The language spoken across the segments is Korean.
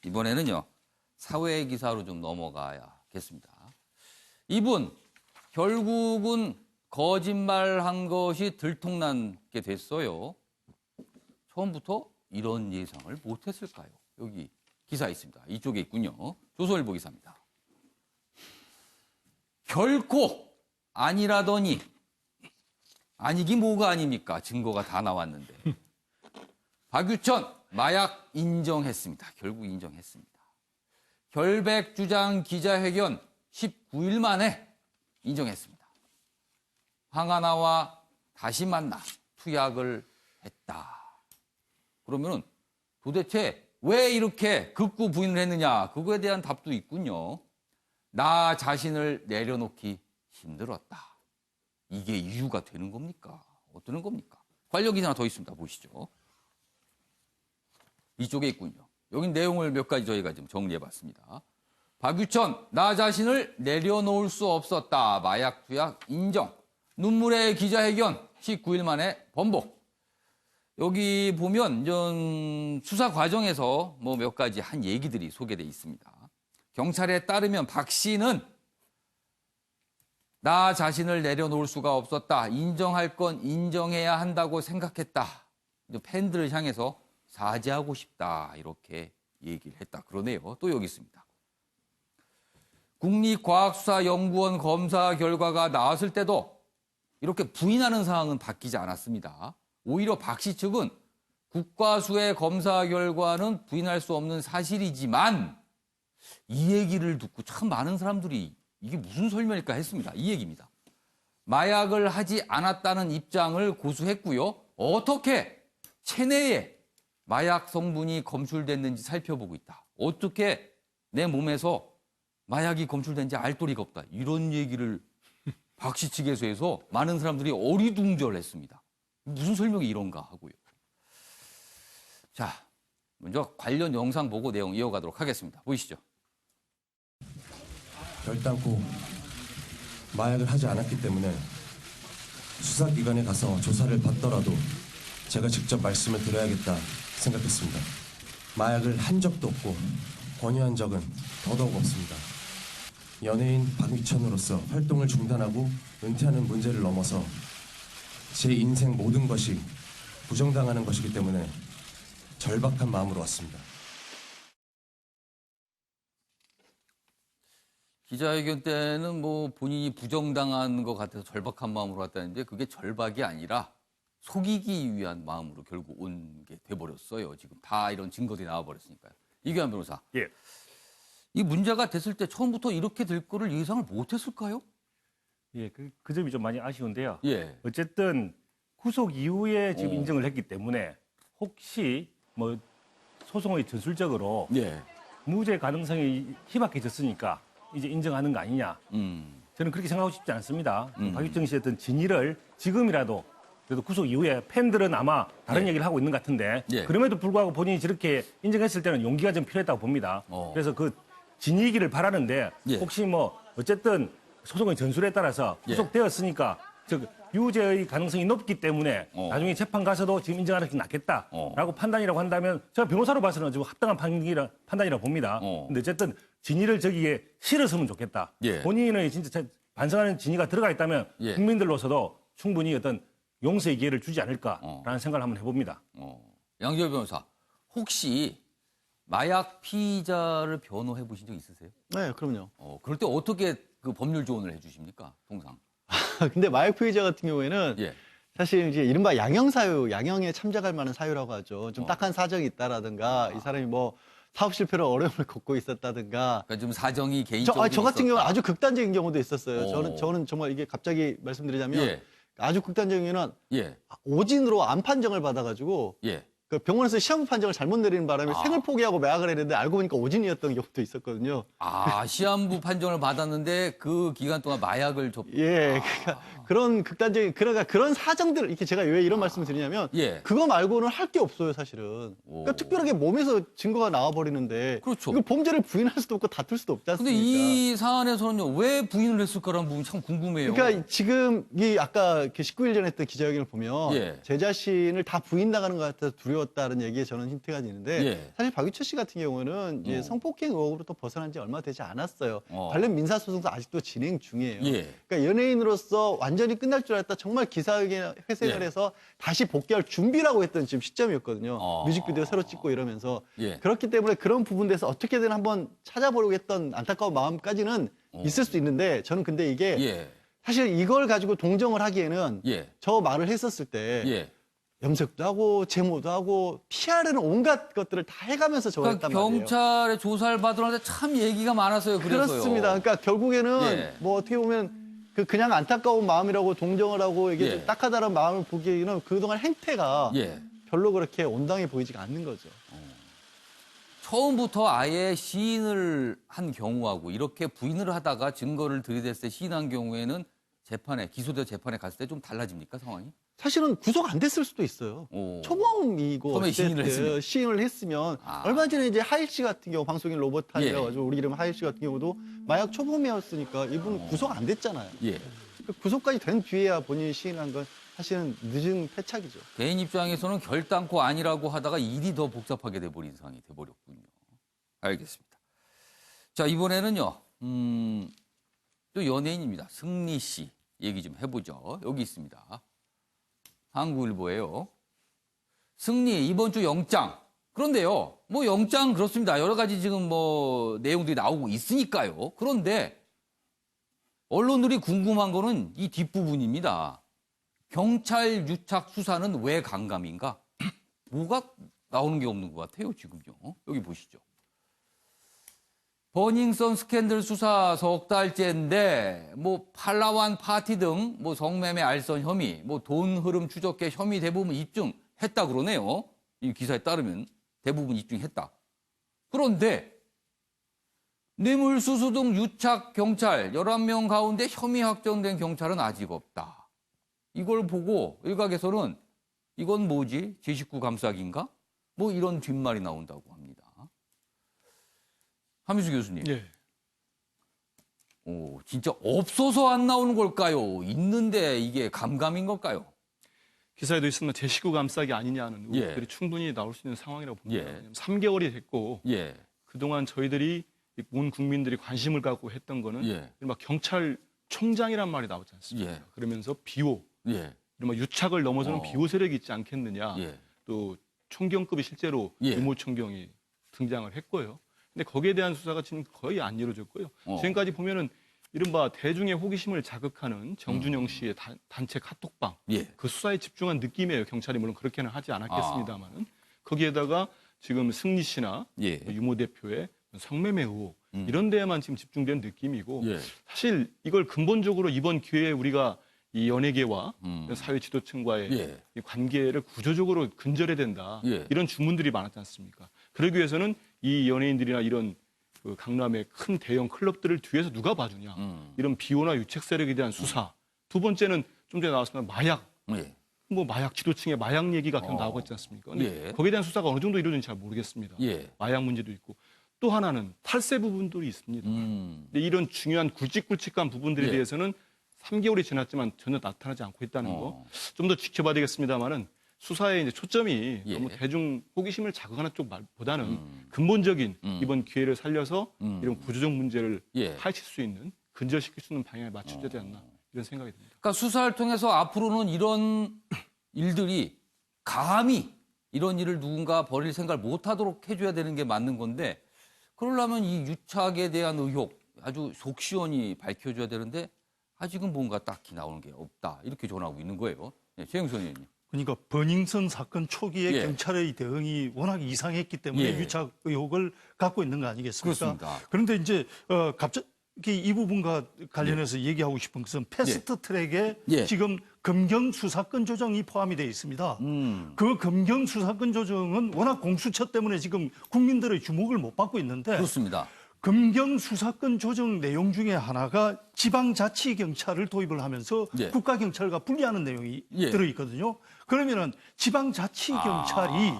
이번에는요, 사회 기사로 좀 넘어가야겠습니다. 이분, 결국은 거짓말한 것이 들통나게 됐어요. 처음부터 이런 예상을 못했을까요? 여기 기사 있습니다. 이쪽에 있군요. 조선일보 기사입니다. 결코 아니라더니 아니긴 뭐가 아닙니까? 증거가 다 나왔는데. 박유천 마약 인정했습니다. 결국 인정했습니다. 결백 주장 기자회견 19일 만에 인정했습니다. 황하나와 다시 만나 투약을 했다. 그러면은 도대체 왜 이렇게 극구 부인을 했느냐? 그거에 대한 답도 있군요. 나 자신을 내려놓기 힘들었다. 이게 이유가 되는 겁니까? 어떠는 겁니까? 관련 기사 하나 더 있습니다. 보시죠. 이쪽에 있군요. 여기 내용을 몇 가지 저희가 좀 정리해봤습니다. 박유천, 나 자신을 내려놓을 수 없었다. 마약 투약 인정. 눈물의 기자회견 19일 만에 번복. 여기 보면 수사 과정에서 뭐 몇 가지 한 얘기들이 소개돼 있습니다. 경찰에 따르면 박 씨는 나 자신을 내려놓을 수가 없었다. 인정할 건 인정해야 한다고 생각했다. 팬들을 향해서 사죄하고 싶다. 이렇게 얘기를 했다. 그러네요. 또 여기 있습니다. 국립과학수사연구원 검사 결과가 나왔을 때도 이렇게 부인하는 사항은 바뀌지 않았습니다. 오히려 박 씨 측은 국과수의 검사 결과는 부인할 수 없는 사실이지만 이 얘기를 듣고 참 많은 사람들이 이게 무슨 설명일까 했습니다. 이 얘기입니다. 마약을 하지 않았다는 입장을 고수했고요. 어떻게 체내에 마약 성분이 검출됐는지 살펴보고 있다. 어떻게 내 몸에서 마약이 검출된지 알 도리가 없다. 이런 얘기를 박 씨 측에서 해서 많은 사람들이 어리둥절했습니다. 무슨 설명이 이런가 하고요. 자, 먼저 관련 영상 보고 내용 이어가도록 하겠습니다. 보이시죠? 결단코 마약을 하지 않았기 때문에 수사기관에 가서 조사를 받더라도 제가 직접 말씀을 드려야겠다 생각했습니다. 마약을 한 적도 없고 권유한 적은 더더욱 없습니다. 연예인 박유천으로서 활동을 중단하고 은퇴하는 문제를 넘어서 제 인생 모든 것이 부정당하는 것이기 때문에 절박한 마음으로 왔습니다. 기자회견 때는 뭐 본인이 부정당한 것 같아서 절박한 마음으로 왔다는데 그게 절박이 아니라 속이기 위한 마음으로 결국 온 게 돼버렸어요. 지금 다 이런 증거들이 나와버렸으니까요. 이규환 변호사. 예. 이 문제가 됐을 때 처음부터 이렇게 될 거를 예상을 못했을까요? 예, 그 점이 좀 많이 아쉬운데요. 예. 어쨌든 구속 이후에 지금 인정을 했기 때문에 혹시 뭐 소송의 전술적으로 예. 무죄 가능성이 희박해졌으니까 이제 인정하는 거 아니냐. 저는 그렇게 생각하고 싶지 않습니다. 박유천 씨의 어떤 진위를 지금이라도 그래도 구속 이후에 팬들은 아마 다른 예. 얘기를 하고 있는 것 같은데 예. 그럼에도 불구하고 본인이 저렇게 인정했을 때는 용기가 좀 필요했다고 봅니다. 그래서 그 진위이기를 바라는데 예. 혹시 뭐 어쨌든 소송의 전술에 따라서 예. 구속되었으니까 즉 유죄의 가능성이 높기 때문에 나중에 재판 가서도 지금 인정하는 게 낫겠다라고 판단이라고 한다면 제가 변호사로 봐서는 좀 합당한 판단이라고 봅니다. 근데 어쨌든 진위를 저기에 실었으면 좋겠다. 예. 본인의 진짜 반성하는 진위가 들어가 있다면 예. 국민들로서도 충분히 어떤 용서의 기회를 주지 않을까라는 생각을 한번 해봅니다. 양지열 변호사, 혹시 마약 피의자를 변호해 보신 적 있으세요? 네, 그럼요. 그럴 때 어떻게 그 법률 조언을 해주십니까? 통상. 근데 마약 피의자 같은 경우에는 예. 사실 이제 이른바 양형 사유, 양형에 참작할 만한 사유라고 하죠. 좀 딱한 사정이 있다라든가 이 사람이 뭐 사업 실패로 어려움을 겪고 있었다든가. 그러니까 좀 사정이 개인적으로 저 같은 경우는 있었다. 아주 극단적인 경우도 있었어요. 저는 정말 이게 갑자기 말씀드리자면 예. 아주 극단적인 경우는 예. 오진으로 암 판정을 받아가지고 예. 그 병원에서 시한부 판정을 잘못 내리는 바람에 생을 포기하고 마약을 했는데 알고 보니까 오진이었던 경우도 있었거든요. 시한부 판정을 받았는데 그 기간 동안 마약을 예, 그러니까 그런 극단적인 그런 사정들 이렇게 제가 왜 이런 말씀을 드리냐면 예. 그거 말고는 할 게 없어요, 사실은. 그러니까 특별하게 몸에서 증거가 나와 버리는데 그렇죠. 이거 범죄를 부인할 수도 없고 다툴 수도 없지 근데 않습니까? 이 사안에서는요, 왜 부인을 했을까라는 부분이 참 궁금해요. 그러니까 지금 이 아까 19일 전에 했던 기자회견을 보면 예. 제 자신을 다 부인당하는 것 같아서 두려워. 만들었다는 얘기에 저는 힌트가 되는데 예. 사실 박유철 씨 같은 경우는 이제 성폭행 의혹으로부터 벗어난 지 얼마 되지 않았어요. 어. 관련 민사소송도 아직도 진행 중이에요. 예. 그러니까 연예인으로서 완전히 끝날 줄 알았다 정말 기사회생을 예. 해서 다시 복귀할 준비라고 했던 지금 시점이었거든요. 어. 뮤직비디오 새로 찍고 이러면서 예. 그렇기 때문에 그런 부분에서 어떻게든 한번 찾아보려고 했던 안타까운 마음까지는 있을 수 있는데 저는 근데 이게 예. 사실 이걸 가지고 동정을 하기에는 예. 저 말을 했었을 때 예. 염색도 하고 제모도 하고 피하려는 온갖 것들을 다 해가면서 저걸 그러니까 했단 말이에요. 경찰에 조사를 받으는데 참 얘기가 많았어요. 그래서요. 그렇습니다. 그러니까 결국에는 예. 뭐 어떻게 보면 그냥 안타까운 마음이라고 동정을 하고 이게 예. 좀 딱하다는 마음을 보기에는 그동안 행태가 예. 별로 그렇게 온당해 보이지가 않는 거죠. 처음부터 아예 시인을 한 경우하고 이렇게 부인을 하다가 증거를 들이댔을 때 시인한 경우에는 재판에 기소돼 재판에 갔을 때 좀 달라집니까 상황이? 사실은 구속 안 됐을 수도 있어요. 오. 초범이고 처음에 어쨌든 시인을 했으면. 아. 얼마 전에 이제 하일 씨 같은 경우 방송인 로버탄이라 예. 가지고 우리 이름 하일 씨 같은 경우도 마약 초범이었으니까 이분 구속 안 됐잖아요. 예. 구속까지 된 뒤에야 본인이 시인한 건 사실은 늦은 패착이죠. 개인 입장에서는 결단코 아니라고 하다가 일이 더 복잡하게 돼버린 상황이 돼버렸군요. 알겠습니다. 자 이번에는요. 또 연예인입니다. 승리 씨 얘기 좀 해보죠. 여기 있습니다. 한국일보예요. 승리 이번 주 영장. 그런데요. 뭐 영장 그렇습니다. 여러 가지 지금 뭐 내용들이 나오고 있으니까요. 그런데 언론들이 궁금한 거는 이 뒷부분입니다. 경찰 유착 수사는 왜 강감인가? 뭐가 나오는 게 없는 것 같아요, 지금요. 여기 보시죠. 버닝썬 스캔들 수사 석 달째인데 뭐 팔라완 파티 등 뭐 성매매 알선 혐의, 뭐 돈 흐름 추적계 혐의 대부분 입증했다 그러네요. 이 기사에 따르면 대부분 입증했다. 그런데 뇌물수수 등 유착 경찰 11명 가운데 혐의 확정된 경찰은 아직 없다. 이걸 보고 일각에서는 이건 뭐지? 제 식구 감싸기인가? 뭐 이런 뒷말이 나온다고 합니다. 함희수 교수님. 예. 오, 진짜 없어서 안 나오는 걸까요? 있는데 이게 감감인 걸까요? 기사에도 있으면 제 식구 감싸기 아니냐는 의혹들이 예. 충분히 나올 수 있는 상황이라고 봅니다. 예. 3개월이 됐고 예. 그동안 저희들이 온 국민들이 관심을 갖고 했던 거는 예. 이른바 경찰총장이란 말이 나오지 않습니까? 예. 그러면서 비호, 예. 이른바 유착을 넘어서는 어. 비호 세력이 있지 않겠느냐. 예. 또 총경급이 실제로 예. 유모 총경이 등장을 했고요. 근데 거기에 대한 수사가 지금 거의 안 이루어졌고요. 지금까지 보면은 이른바 대중의 호기심을 자극하는 정준영 씨의 단체 카톡방 예. 그 수사에 집중한 느낌이에요. 경찰이 물론 그렇게는 하지 않았겠습니다만은 거기에다가 지금 승리 씨나 예. 유모 대표의 성매매 의혹 이런 데에만 지금 집중된 느낌이고 예. 사실 이걸 근본적으로 이번 기회에 우리가 이 연예계와 사회 지도층과의 예. 이 관계를 구조적으로 근절해야 된다. 예. 이런 주문들이 많았지 않습니까? 그러기 위해서는 이 연예인들이나 이런 그 강남의 큰 대형 클럽들을 뒤에서 누가 봐주냐. 이런 비호나 유책 세력에 대한 수사. 두 번째는 좀 전에 나왔으면 마약. 예. 뭐 마약 지도층의 마약 얘기가 계속 나오고 있지 않습니까? 근데 예. 거기에 대한 수사가 어느 정도 이루어진지 잘 모르겠습니다. 예. 마약 문제도 있고 또 하나는 탈세 부분들이 있습니다. 근데 이런 중요한 굵직굵직한 부분들에 예. 대해서는 3개월이 지났지만 전혀 나타나지 않고 있다는 거 좀 더 지켜봐야 되겠습니다만은 수사의 이제 초점이 예. 너무 대중 호기심을 자극하는 쪽 말보다는 근본적인 이번 기회를 살려서 이런 구조적 문제를 예. 파헤칠 수 있는 근절시킬 수 있는 방향에 맞춰야 되지 않나 이런 생각이 듭니다. 그러니까 수사를 통해서 앞으로는 이런 일들이 감히 이런 일을 누군가 벌일 생각을 못하도록 해줘야 되는 게 맞는 건데 그러려면 이 유착에 대한 의혹 아주 속 시원히 밝혀줘야 되는데 아직은 뭔가 딱히 나오는 게 없다 이렇게 전하고 있는 거예요. 네, 최영선 의원님. 그러니까 버닝썬 사건 초기에 예. 경찰의 대응이 워낙 이상했기 때문에 예. 유착 의혹을 갖고 있는 거 아니겠습니까? 그렇습니다. 그런데 이제 갑자기 이 부분과 관련해서 얘기하고 싶은 것은 패스트 트랙에 예. 지금 검경 수사권 조정이 포함이 되어 있습니다. 그 검경 수사권 조정은 워낙 공수처 때문에 지금 국민들의 주목을 못 받고 있는데 그렇습니다. 검경 수사권 조정 내용 중에 하나가 지방자치경찰을 도입을 하면서 예. 국가경찰과 분리하는 내용이 예. 들어있거든요. 그러면은 지방자치경찰이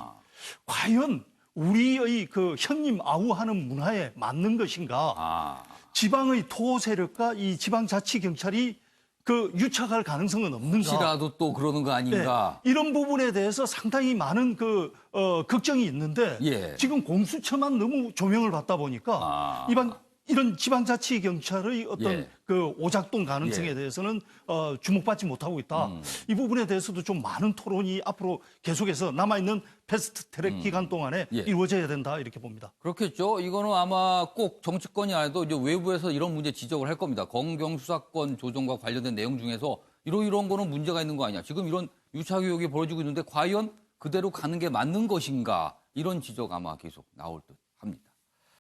과연 우리의 그 형님 아우하는 문화에 맞는 것인가? 지방의 토호 세력과 이 지방자치경찰이 그 유착할 가능성은 없는가? 혹시라도 또 그러는 거 아닌가? 네, 이런 부분에 대해서 상당히 많은 걱정이 있는데 예. 지금 공수처만 너무 조명을 받다 보니까 이런 지방자치 경찰의 어떤 예. 그 오작동 가능성에 예. 대해서는 주목받지 못하고 있다. 이 부분에 대해서도 좀 많은 토론이 앞으로 계속해서 남아있는 패스트 트랙 기간 동안에 예. 이루어져야 된다 이렇게 봅니다. 그렇겠죠. 이거는 아마 꼭 정치권이 아니라도 이제 외부에서 이런 문제 지적을 할 겁니다. 검경 수사권 조정과 관련된 내용 중에서 이런 거는 문제가 있는 거 아니야. 지금 이런 유착 의혹이 벌어지고 있는데 과연 그대로 가는 게 맞는 것인가? 이런 지적 아마 계속 나올 듯.